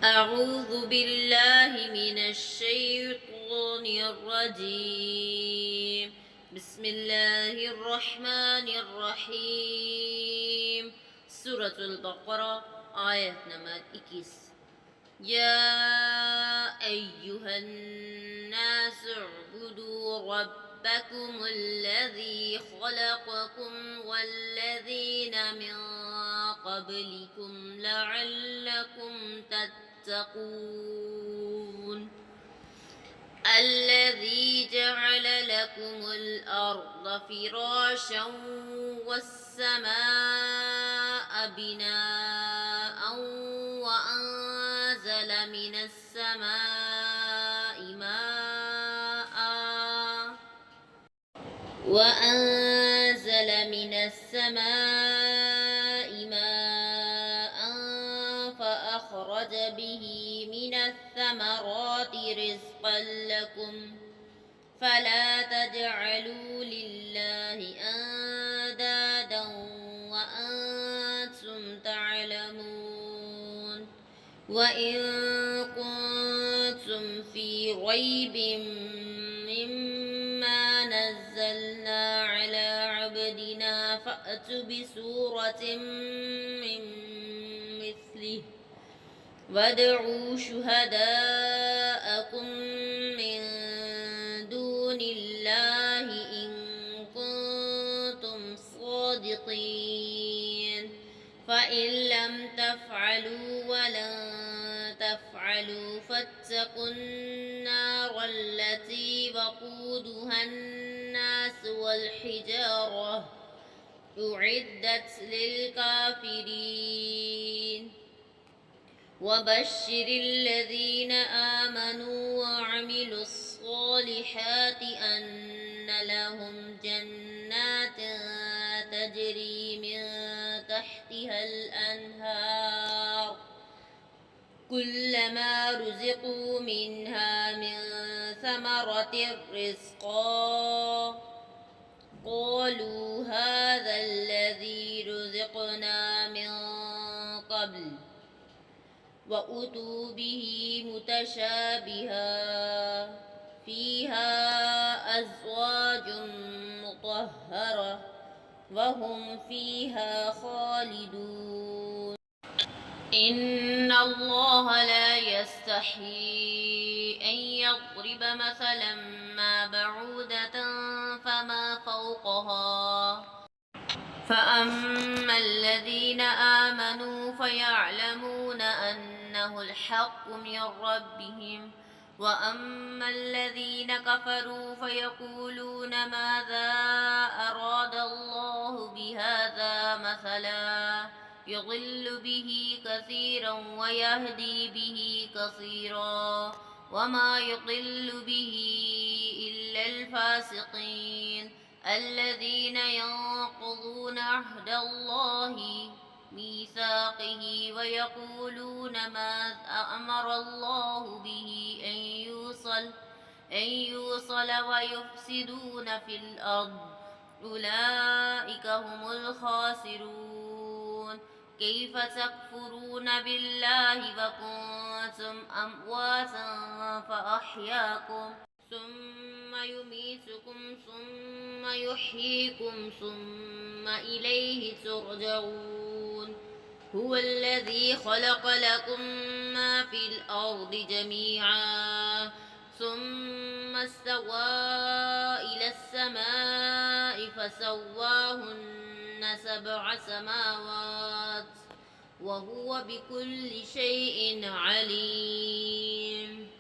أعوذ بالله من الشيطان الرجيم. بسم الله الرحمن الرحيم. سورة البقرة آية نمبر 21. يا أيها الناس اعبدوا ربكم الذي خلقكم والذين من قبلكم لعلكم تتقون الذي جعل لكم الأرض فراشا والسماء بناء وأنزل من السماء ماء فأخرج به من الثمرات رزقا لكم فلا تجعلوا لله أندادا وأنتم تعلمون. وإن كنتم في ريب مما نزلنا على عبدنا فأتوا بسورة من مثله وادعوا شهداءكم من دون الله إن كنتم صادقين فإن لم تفعلوا ولن تفعلوا فاتقوا النار التي وقودها الناس والحجارة أعدت للكافرين. وبشر الذين آمنوا وعملوا الصالحات أن لهم جنات تجري من تحتها الأنهار كلما رزقوا منها من ثمرة رزقا قالوا هذا الذي رزقنا من قبل وأتوا به متشابها فيها أزواج مطهرة وهم فيها خالدون. إن الله لا يستحيي أن يضرب مثلا ما بعودة فما فوقها فأما الذين آمنوا فيعلمون أنه الحق من ربهم وأما الذين كفروا فيقولون ماذا أراد الله بهذا مثلا يضل به كثيرا ويهدي به كثيرا وما يضل به إلا الفاسقين الذين ينقضون عهد الله ميثاقه ويقولون ما أمر الله به أن يوصل ويفسدون في الأرض أولئك هم الخاسرون. كيف تكفرون بالله وكنتم أمواتا فأحياكم ثم يميتكم ثم يحييكم ثم إليه ترجعون. هو الذي خلق لكم ما في الأرض جميعا ثم استوى إلى السماء فسواهن 7 سماوات وهو بكل شيء عليم.